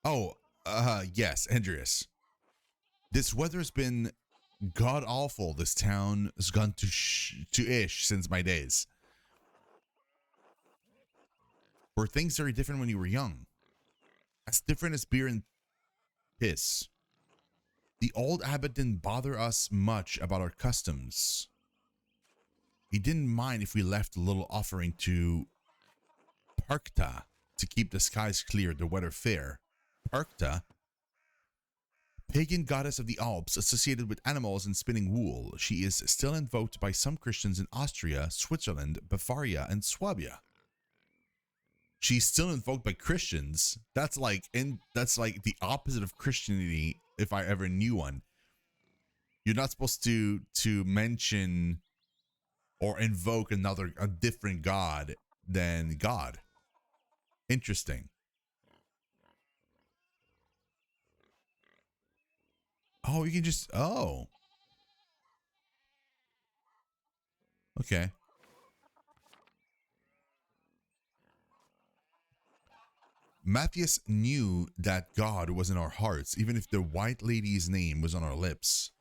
Oh, yes, Andreas. This weather's been god awful. This town has gone to ish since my days. Were things very different when you were young? As different as beer and piss. The old abbot didn't bother us much about our customs. He didn't mind if we left a little offering to Parkta to keep the skies clear, the weather fair. Parkta? Pagan goddess of the Alps associated with animals and spinning wool. She is still invoked by some Christians in Austria, Switzerland, Bavaria, and Swabia. She's still invoked by Christians. That's like the opposite of Christianity if I ever knew one. You're not supposed to mention or invoke a different god than God. Interesting. Oh, you can just okay. Matthias knew that God was in our hearts, even if the white lady's name was on our lips.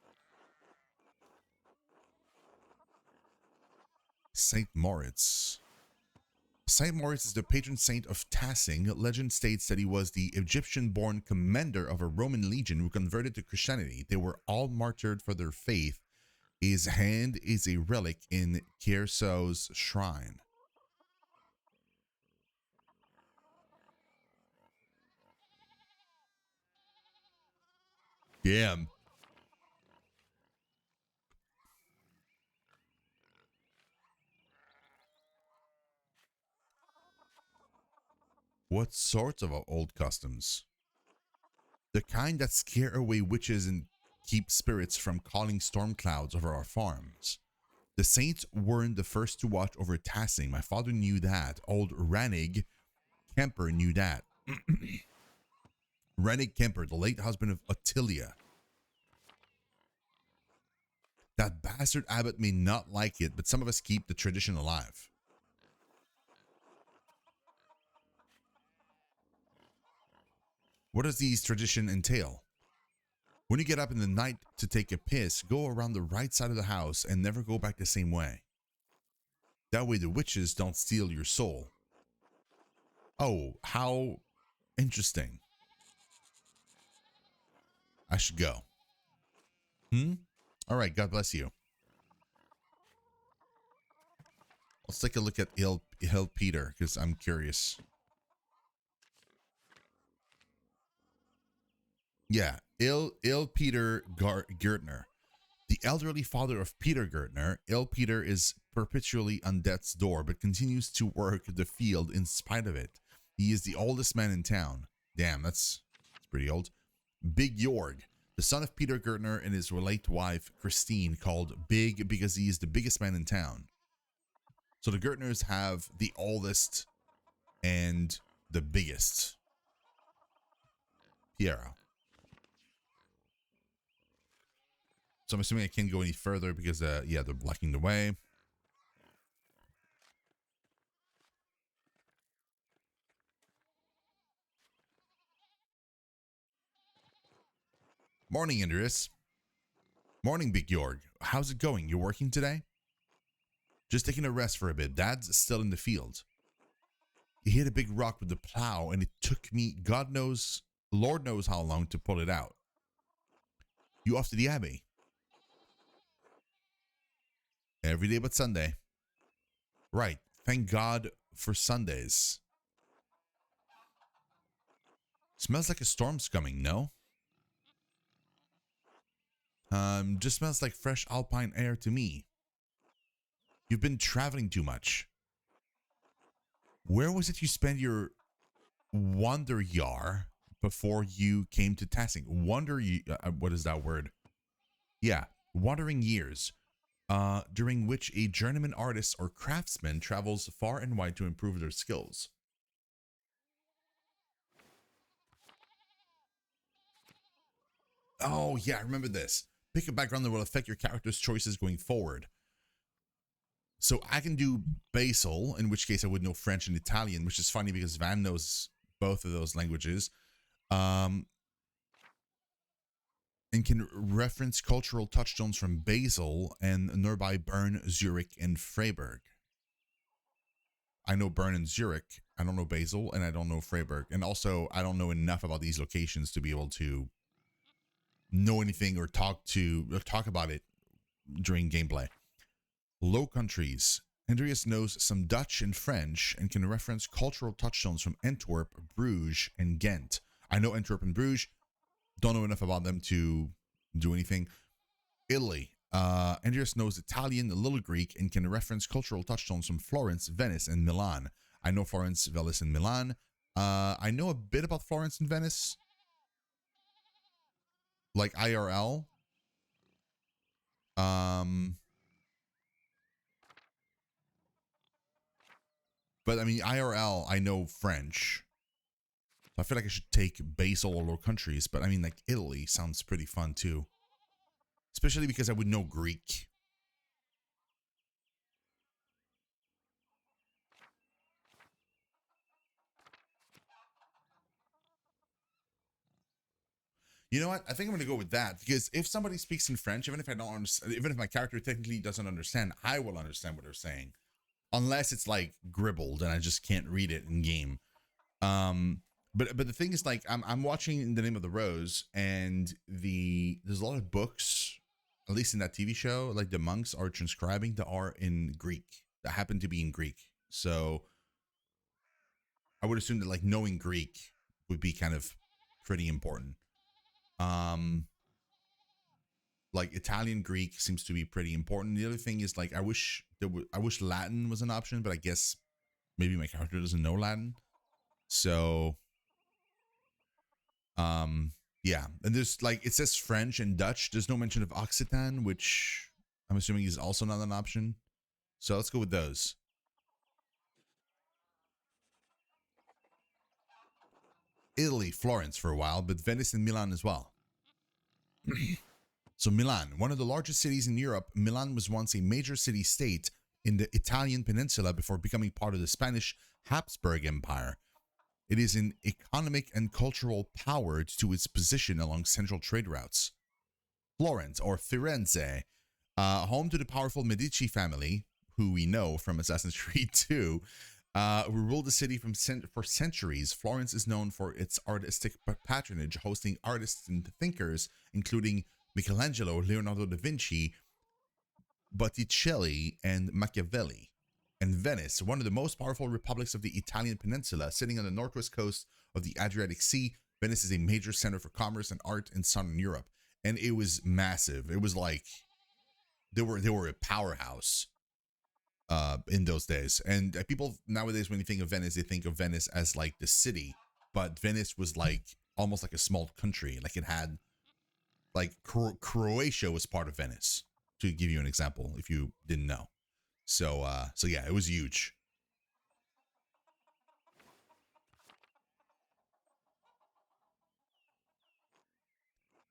Saint Moritz. Saint Moritz is the patron saint of Tassing. Legend states that he was the Egyptian-born commander of a Roman legion who converted to Christianity. They were all martyred for their faith. His hand is a relic in Kiersau's shrine. Damn. What sorts of old customs? The kind that scare away witches and keep spirits from calling storm clouds over our farms. The saints weren't the first to watch over Tassing. My father knew that. Old Ranig Kemper knew that. Ranig Kemper, the late husband of Ottilia. That bastard abbot may not like it, but some of us keep the tradition alive. What does these tradition entail? When you get up in the night to take a piss, go around the right side of the house and never go back the same way. That way the witches don't steal your soul. Oh, how interesting. I should go. All right, God bless you. Let's take a look at Hill Peter, because I'm curious. Yeah, Il Peter Gertner. The elderly father of Peter Gertner, Il Peter is perpetually on death's door, but continues to work the field in spite of it. He is the oldest man in town. Damn, that's pretty old. Big Jorg, the son of Peter Gertner and his late wife, Christine, called Big because he is the biggest man in town. So the Gertners have the oldest and the biggest. Piero. So I'm assuming I can't go any further because, yeah, they're blocking the way. Morning, Andreas. Morning, Big Jorg. How's it going? You working today? Just taking a rest for a bit. Dad's still in the field. He hit a big rock with the plow and it took me, Lord knows how long to pull it out. You off to the Abbey? Every day but Sunday. Right. Thank God for Sundays. Smells like a storm's coming, no? Just smells like fresh alpine air to me. You've been traveling too much. Where was it you spent your Wanderjahr before you came to Tassing? What is that word? Yeah, wandering years. During which a journeyman artist or craftsman travels far and wide to improve their skills. Oh, yeah, I remember this. Pick a background that will affect your character's choices going forward. So I can do Basil, in which case I would know French and Italian, which is funny because Van knows both of those languages. Um, and can reference cultural touchstones from Basel and nearby Bern, Zurich, and Freiburg. I know Bern and Zurich. I don't know Basel, and I don't know Freiburg. And also, I don't know enough about these locations to be able to know anything or talk about it during gameplay. Low Countries. Andreas knows some Dutch and French and can reference cultural touchstones from Antwerp, Bruges, and Ghent. I know Antwerp and Bruges. Don't know enough about them to do anything. Italy. Andreas knows Italian, a little Greek, and can reference cultural touchstones from Florence, Venice, and Milan. I know Florence, Venice, and Milan. I know a bit about Florence and Venice, like IRL. But I mean, IRL, I know French. I feel like I should take Basel or Low Countries, but I mean, like Italy sounds pretty fun too. Especially because I would know Greek. You know what? I think I'm going to go with that because if somebody speaks in French, even if I don't understand, even if my character technically doesn't understand, I will understand what they're saying. Unless it's like gribbled and I just can't read it in game. But the thing is, like, I'm watching The Name of the Rose, and there's a lot of books, at least in that TV show, like the monks are transcribing that are in Greek, that happen to be in Greek. So I would assume that like knowing Greek would be kind of pretty important. Like Italian Greek seems to be pretty important. The other thing is like I wish Latin was an option, but I guess maybe my character doesn't know Latin. So yeah, and there's like it says French and Dutch. There's no mention of Occitan, which I'm assuming is also not an option. So let's go with those. Italy, Florence for a while, but Venice and Milan as well. So Milan, one of the largest cities in Europe, Milan was once a major city-state in the Italian peninsula before becoming part of the Spanish Habsburg Empire. It is an economic and cultural power due to its position along central trade routes. Florence, or Firenze, home to the powerful Medici family, who we know from Assassin's Creed 2, who ruled the city for centuries. Florence is known for its artistic patronage, hosting artists and thinkers, including Michelangelo, Leonardo da Vinci, Botticelli, and Machiavelli. And Venice, one of the most powerful republics of the Italian peninsula, sitting on the northwest coast of the Adriatic Sea. Venice is a major center for commerce and art in southern Europe, and it was massive. It was like they were a powerhouse in those days. And people nowadays, when you think of Venice, they think of Venice as like the city, but Venice was like almost like a small country. Like it had like Croatia was part of Venice, to give you an example if you didn't know. So yeah, it was huge.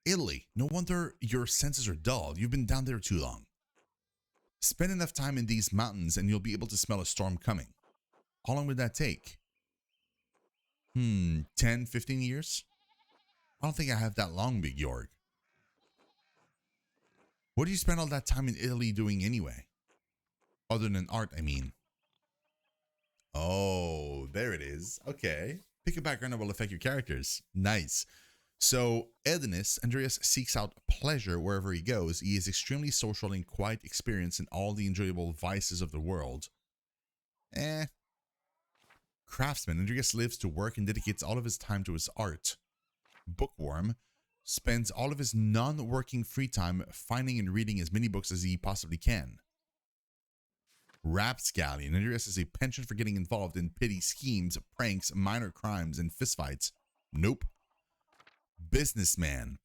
Italy. No wonder your senses are dull. You've been down there too long. Spend enough time in these mountains and you'll be able to smell a storm coming. How long would that take? 10, 15 years? I don't think I have that long, Big York. What do you spend all that time in Italy doing anyway? Other than art, I mean. Oh, there it is. Okay. Pick a background that will affect your characters. Nice. So, Edinus, Andreas seeks out pleasure wherever he goes. He is extremely social and quite experienced in all the enjoyable vices of the world. Craftsman, Andreas lives to work and dedicates all of his time to his art. Bookworm spends all of his non-working free time finding and reading as many books as he possibly can. Rapscallion, Andreas has a penchant for getting involved in petty schemes, pranks, minor crimes, and fistfights. Nope. Businessman,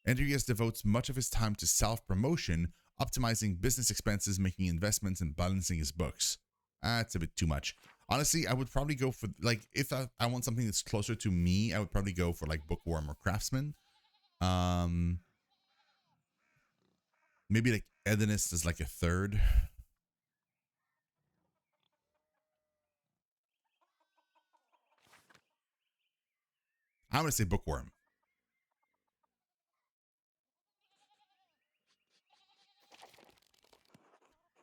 Andreas devotes much of his time to self-promotion, optimizing business expenses, making investments, and balancing his books. That's a bit too much. Honestly, I would probably go for, like, if I want something that's closer to me, I would probably go for, like, Bookworm or Craftsman. Maybe, like, Edinist is, like, a third. I'm gonna say bookworm.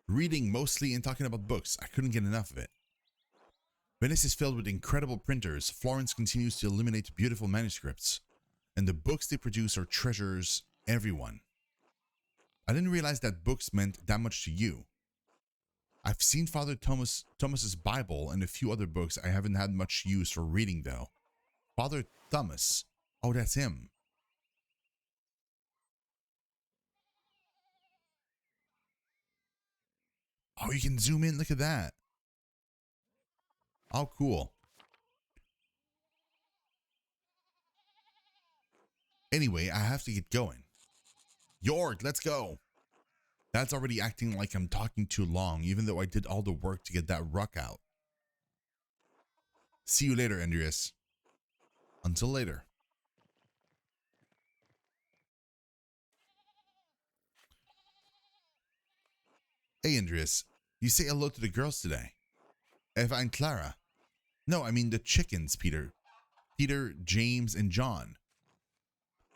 Reading mostly and talking about books. I couldn't get enough of it. Venice is filled with incredible printers. Florence continues to illuminate beautiful manuscripts. And the books they produce are treasures, everyone. I didn't realize that books meant that much to you. I've seen Father Thomas's Bible and a few other books I haven't had much use for reading though. Father Thomas. Oh, that's him. Oh, you can zoom in. Look at that. Oh, cool. Anyway, I have to get going. Jord, let's go. That's already acting like I'm talking too long, even though I did all the work to get that ruck out. See you later, Andreas. Until later. Hey, Andreas. You say hello to the girls today. Eva and Clara. No, I mean the chickens, Peter. Peter, James, and John.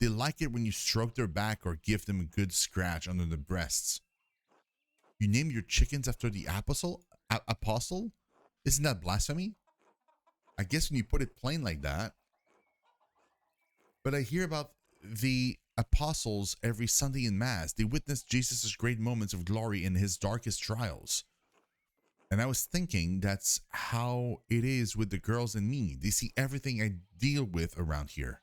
They like it when you stroke their back or give them a good scratch under the breasts. You named your chickens after the apostle? Apostle? Isn't that blasphemy? I guess when you put it plain like that. But I hear about the apostles every Sunday in Mass. They witnessed Jesus' great moments of glory in his darkest trials. And I was thinking that's how it is with the girls and me. They see everything I deal with around here.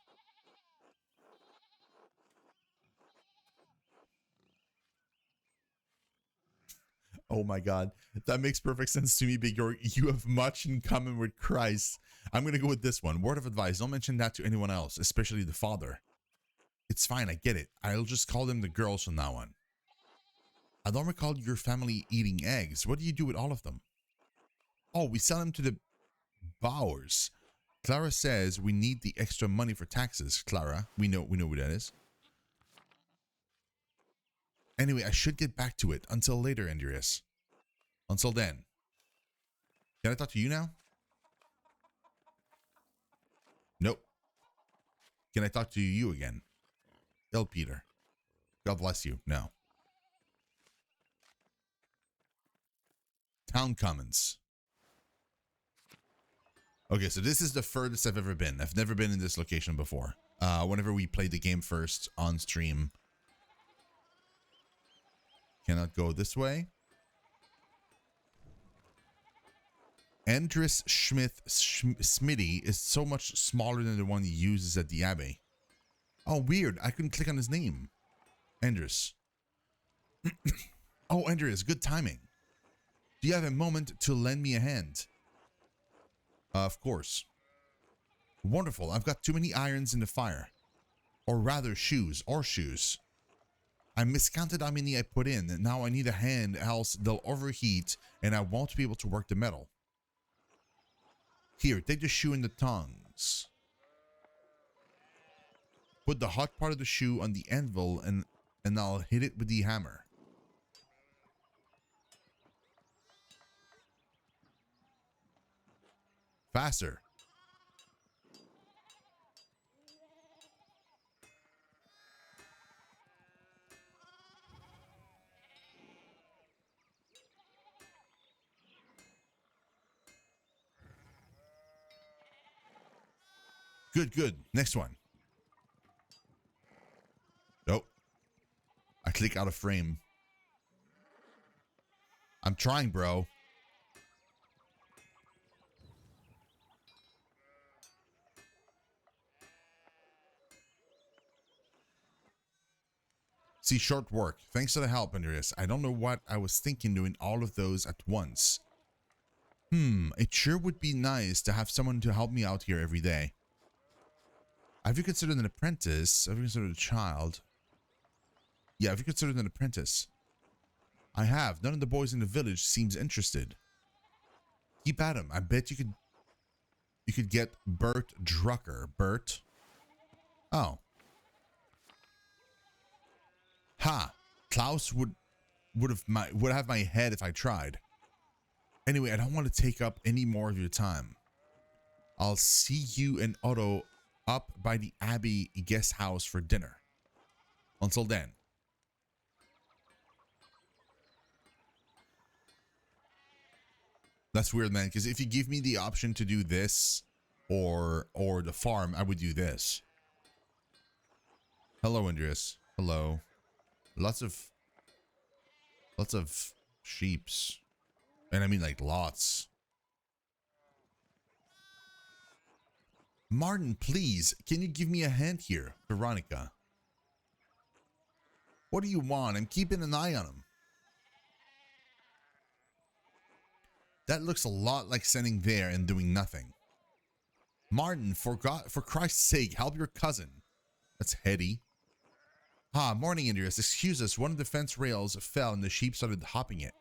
Oh my God, that makes perfect sense to me, Bigor. You have much in common with Christ. I'm going to go with this one. Word of advice, don't mention that to anyone else, especially the father. It's fine, I get it. I'll just call them the girls from now on. I don't recall your family eating eggs. What do you do with all of them? Oh, we sell them to the Bowers. Clara says we need the extra money for taxes. Clara, we know who that is. Anyway, I should get back to it. Until later, Andreas. Until then. Can I talk to you now? Nope. Can I talk to you again? Peter. God bless you. No. Town Commons. Okay, so this is the furthest I've ever been. I've never been in this location before. Whenever we played the game first on stream. Cannot go this way. Andreas Smitty is so much smaller than the one he uses at the Abbey. Oh, weird. I couldn't click on his name. Andreas. Oh, Andreas, good timing. Do you have a moment to lend me a hand? Of course. Wonderful. I've got too many irons in the fire. Or rather, shoes. I miscounted how many I put in, and now I need a hand, else they'll overheat and I won't be able to work the metal. Here, take the shoe and the tongs. Put the hot part of the shoe on the anvil and I'll hit it with the hammer. Faster. Good. Next one. Nope. I click out of frame. I'm trying, bro. See, short work. Thanks for the help, Andreas. I don't know what I was thinking doing all of those at once. It sure would be nice to have someone to help me out here every day. Have you considered an apprentice? Have you considered a child? Yeah, have you considered an apprentice? I have. None of the boys in the village seems interested. Keep at him. I bet you could get Bert Drucker. Bert? Oh. Ha! Klaus would have my head if I tried. Anyway, I don't want to take up any more of your time. I'll see you and Otto up by the Abbey guest house for dinner. Until then. That's weird, man, because if you give me the option to do this or the farm, I would do this. Hello, Andreas. Hello. Lots of sheeps. And I mean like lots. Martin, please, can you give me a hand here? Veronica. What do you want? I'm keeping an eye on him. That looks a lot like sending there and doing nothing. Martin, for Christ's sake, help your cousin. That's heady. Ah, morning, Andreas. Excuse us, one of the fence rails fell and the sheep started hopping it.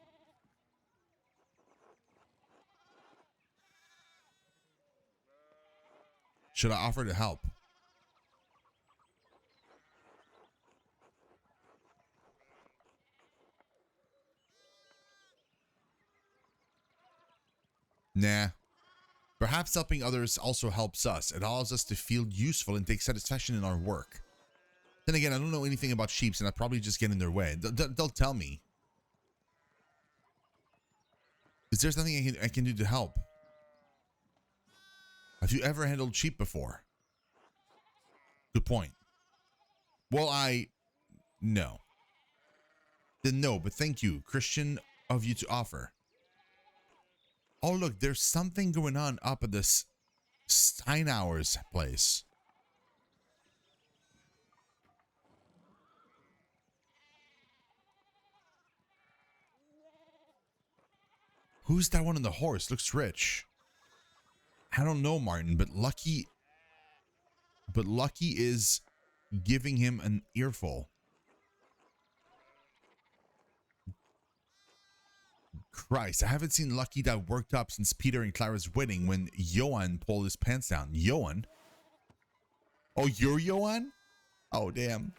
Should I offer to help? Nah. Perhaps helping others also helps us. It allows us to feel useful and take satisfaction in our work. Then again, I don't know anything about sheep, and I probably just get in their way. They'll tell me. Is there something I can do to help? Have you ever handled sheep before? Good point. Well, no. Then no, but thank you. Christian of you to offer. Oh, look, there's something going on up at this Steinauer's place. Who's that one on the horse? Looks rich. I don't know, Martin, but Lucky is giving him an earful. Christ, I haven't seen Lucky that worked up since Peter and Clara's wedding when Johan pulled his pants down. Johan? Oh, you're Johan? Oh, damn.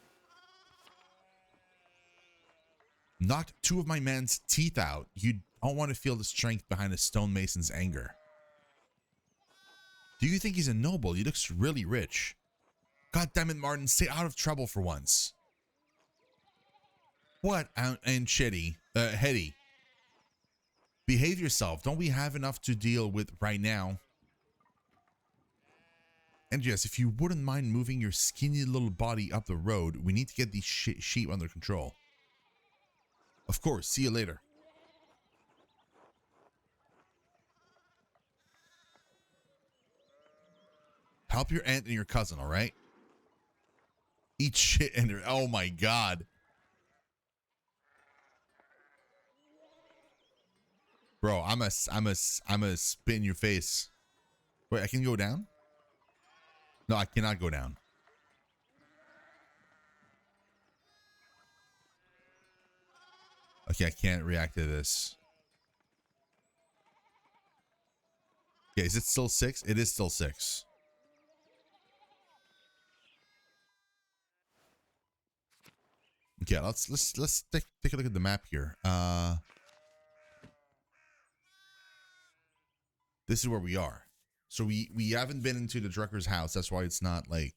Knocked two of my man's teeth out. You don't want to feel the strength behind a stonemason's anger. Do you think he's a noble? He looks really rich. God damn it, Martin. Stay out of trouble for once. What? And shitty. Hetty. Behave yourself. Don't we have enough to deal with right now? And yes, if you wouldn't mind moving your skinny little body up the road, we need to get these sheep under control. Of course. See you later. Help your aunt and your cousin, all right? Eat shit and oh my god. Bro, I'm a spit in your face. Wait, I can go down? No, I cannot go down. Okay, I can't react to this. Okay, is it still 6? It is still 6. Okay, let's take a look at the map here. This is where we are. So we haven't been into the Drucker's house. That's why it's not like.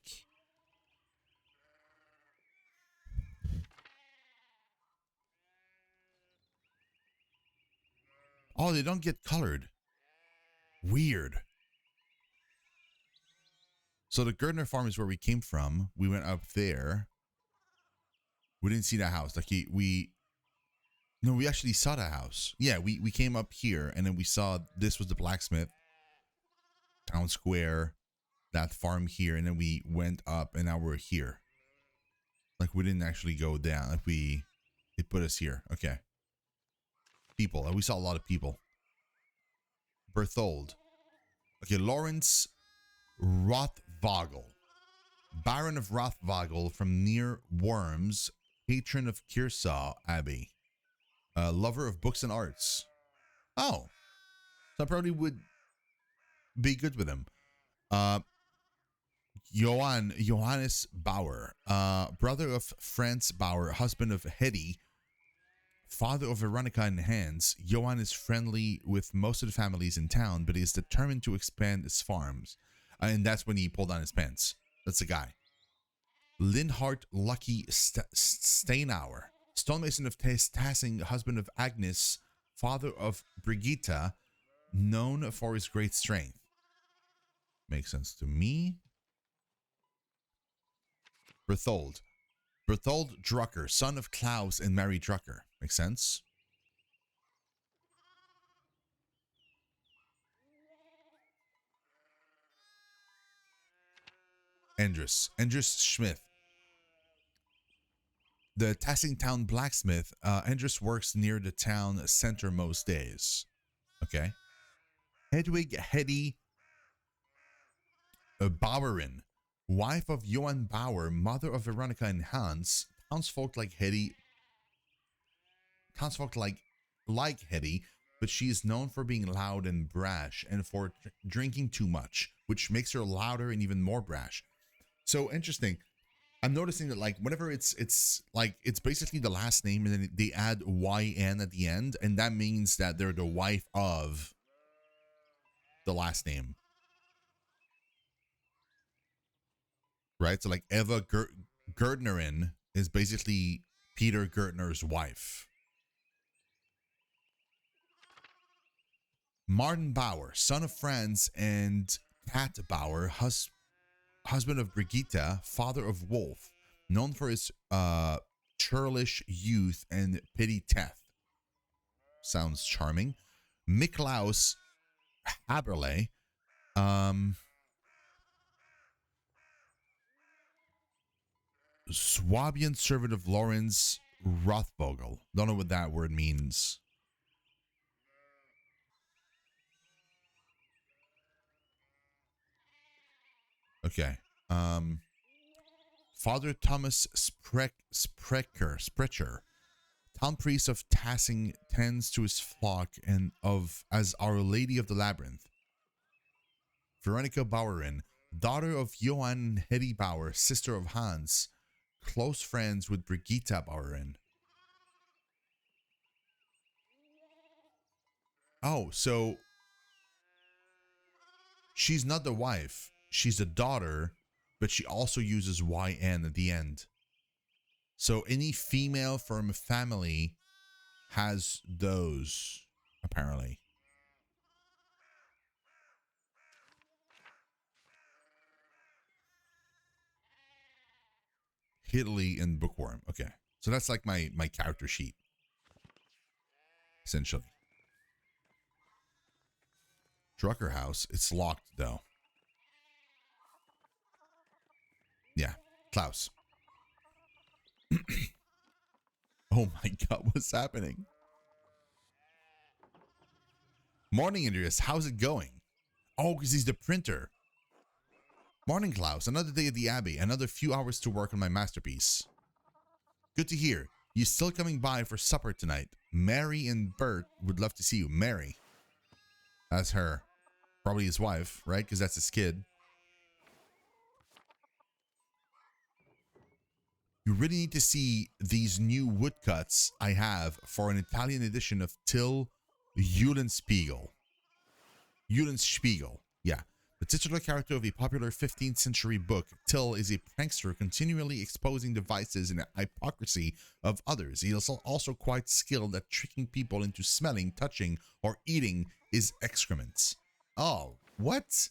Oh, they don't get colored. Weird. So the Gardner farm is where we came from. We went up there. We didn't see that house. Like no, we actually saw that house. Yeah, we came up here and then we saw this was the blacksmith. Town square, that farm here, and then we went up and now we're here. Like we didn't actually go down. Like it put us here. Okay. People. We saw a lot of people. Berthold. Okay, Lawrence Rothvogel. Baron of Rothvogel from near Worms, patron of Kiersau Abbey. Lover of books and arts. Oh. So I probably would be good with him. Johannes Bauer, brother of Franz Bauer, husband of Hetty, father of Veronica and Hans. Johann is friendly with most of the families in town, but he is determined to expand his farms. And that's when he pulled down his pants. That's the guy. Linhart Lucky Steinauer, stonemason of Tassing, husband of Agnes, father of Brigitta, known for his great strength. Makes sense to me. Berthold Drucker, son of Klaus and Mary Drucker. Makes sense. Andreas Schmidt, the Tassing town blacksmith. Andreas works near the town center most days. Okay. Hedwig Hetty Bauerin, wife of Johann Bauer, mother of Veronica and Hans. Townsfolk like Hetty. Townsfolk like Hetty, but she is known for being loud and brash and for drinking too much, which makes her louder and even more brash. So interesting. I'm noticing that like whenever it's basically the last name and then they add YN at the end, and that means that they're the wife of the last name. Right? So like Eva Gerdnerin is basically Peter Gertner's wife. Martin Bauer, son of Franz and Kat Bauer, husband of Brigitta, father of Wolf, known for his churlish youth and petty theft. Sounds charming. Miklaus Haberle, Swabian servant of Lorenz Rothvogel. Don't know what that word means. Okay. Father Thomas Sprecher, town priest of Tassing, tends to his flock and as Our Lady of the Labyrinth. Veronica Bauerin, daughter of Johann Hetty Bauer, sister of Hans, close friends with Brigitta Bauerin. Oh, so she's not the wife. She's the daughter, but she also uses YN at the end. So any female from a family has those, apparently. Italy and Bookworm. Okay. So that's like my character sheet, essentially. Drucker house. It's locked, though. Yeah. Klaus. Oh my god, what's happening? Morning, Andreas. How's it going? Oh, because he's the printer. Morning, Klaus. Another day at the Abbey. Another few hours to work on my masterpiece. Good to hear. You still coming by for supper tonight? Mary and Bert would love to see you. Mary. That's her. Probably his wife, right? Because that's his kid. You really need to see these new woodcuts I have for an Italian edition of Till Eulenspiegel. Eulenspiegel, yeah. The titular character of a popular 15th century book, Till is a prankster continually exposing the vices and hypocrisy of others. He is also quite skilled at tricking people into smelling, touching, or eating his excrements. Oh, what?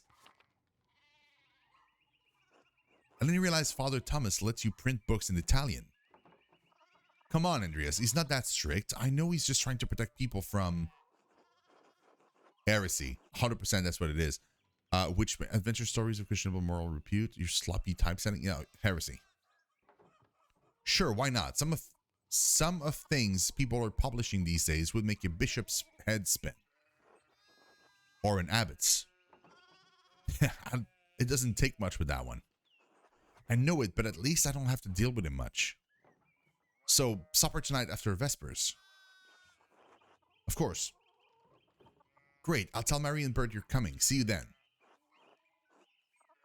I didn't realize Father Thomas lets you print books in Italian. Come on, Andreas. He's not that strict. I know he's just trying to protect people from heresy. 100% that's what it is. Which adventure stories of questionable moral repute? Your sloppy typesetting? Yeah, heresy. Sure, why not? Some of things people are publishing these days would make a bishop's head spin. Or an abbot's. It doesn't take much with that one. I know it, but at least I don't have to deal with it much. So, supper tonight after Vespers. Of course. Great, I'll tell Mary and Bert you're coming. See you then.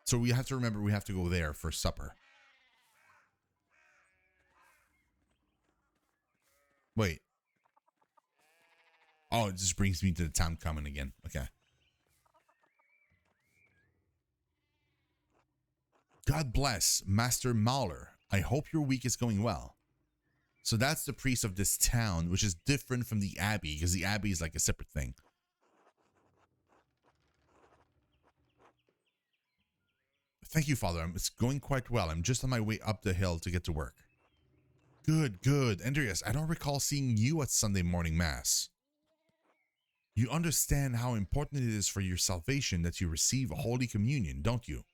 So we have to remember we have to go there for supper. Wait. Oh, it just brings me to the town common again. Okay. God bless Master Maler. I hope your week is going well. So that's the priest of this town, which is different from the abbey, because the abbey is like a separate thing. Thank you, Father. It's going quite well. I'm just on my way up the hill to get to work. Good, good. Andreas, I don't recall seeing you at Sunday morning mass. You understand how important it is for your salvation that you receive Holy Communion, don't you?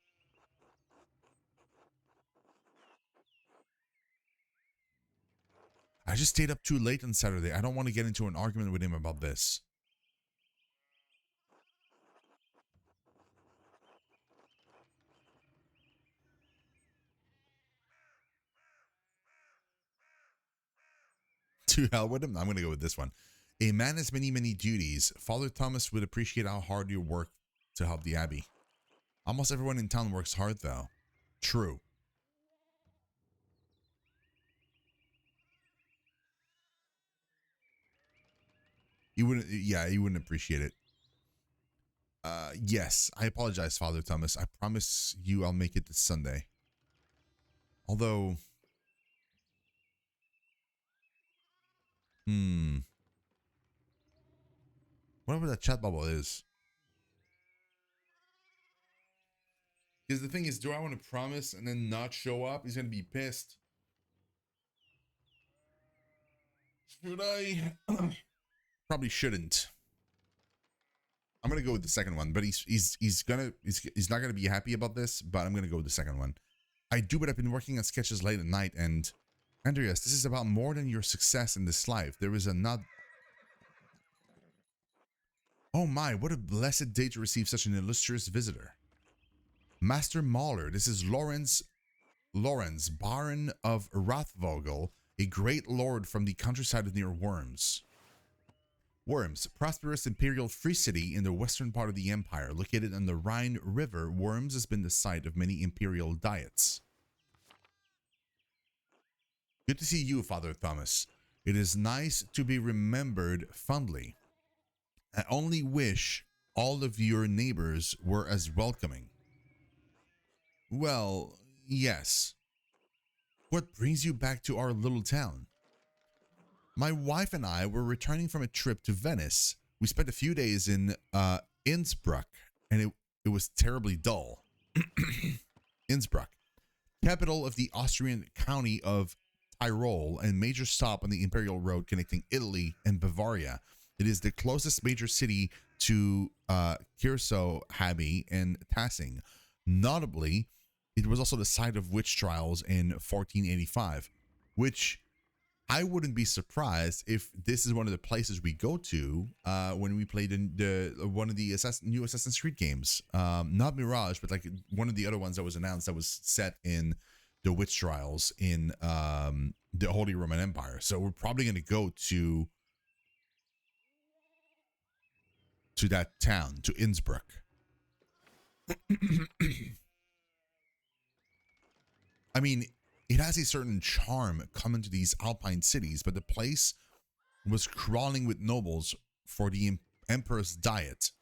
I just stayed up too late on Saturday. I don't want to get into an argument with him about this. To hell with him. I'm going to go with this one. A man has many, many duties. Father Thomas would appreciate how hard you work to help the Abbey. Almost everyone in town works hard, though. True. He wouldn't, yeah, he wouldn't appreciate it. Yes, I apologize, Father Thomas. I promise you I'll make it this Sunday. Although, whatever that chat bubble is. Because the thing is, do I want to promise and then not show up? He's going to be pissed. Should I? Probably shouldn't. I'm gonna go with the second one, but he's not gonna be happy about this, but I'm gonna go with the second one. I do, but I've been working on sketches late at night, and Andreas, this is about more than your success in this life. There is a not. Oh my, what a blessed day to receive such an illustrious visitor. Master Maler, this is Lawrence, Baron of Rathvogel, a great lord from the countryside of near Worms. Worms, prosperous imperial free city in the western part of the empire, located on the Rhine River. Worms has been the site of many imperial diets. Good to see you, Father Thomas. It is nice to be remembered fondly. I only wish all of your neighbors were as welcoming. Well, yes. What brings you back to our little town? My wife and I were returning from a trip to Venice. We spent a few days in Innsbruck, and it was terribly dull. Innsbruck, capital of the Austrian county of Tyrol and major stop on the imperial road connecting Italy and Bavaria. It is the closest major city to Kiersau Abbey and Tassing. Notably, it was also the site of witch trials in 1485, which I wouldn't be surprised if this is one of the places we go to when we played in one of the new Assassin's Creed games. Not Mirage, but like one of the other ones that was announced that was set in the witch trials in the Holy Roman Empire. So we're probably going to go to that town, to Innsbruck. I mean, it has a certain charm coming to these alpine cities, but the place was crawling with nobles for the emperor's diet.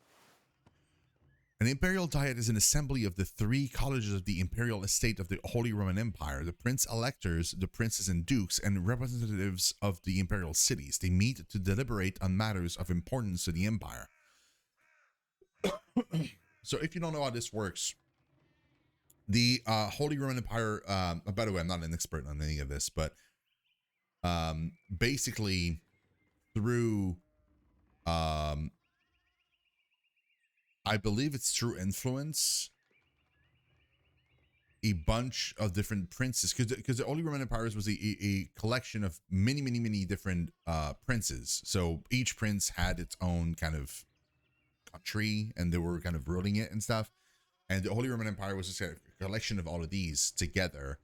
An imperial diet is an assembly of the three colleges of the imperial estate of the Holy Roman Empire, the prince-electors, the princes and dukes, and representatives of the imperial cities. They meet to deliberate on matters of importance to the empire. So if you don't know how this works, the Holy Roman Empire, by the way, I'm not an expert on any of this, but basically through, I believe it's through influence, a bunch of different princes, because the Holy Roman Empire was a collection of many different princes. So each prince had its own kind of country, and they were kind of ruling it and stuff. And the Holy Roman Empire was just a collection of all of these together.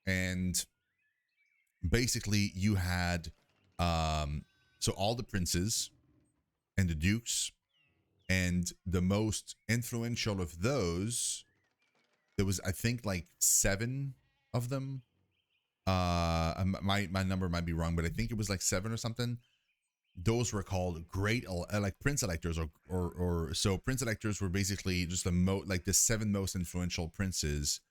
And basically you had, so all the princes and the dukes, and the most influential of those, there was, I think, like 7 of them. My number might be wrong, but I think it was like 7 or something. Those were called great, like prince electors, or so prince electors were basically just the 7 most influential princes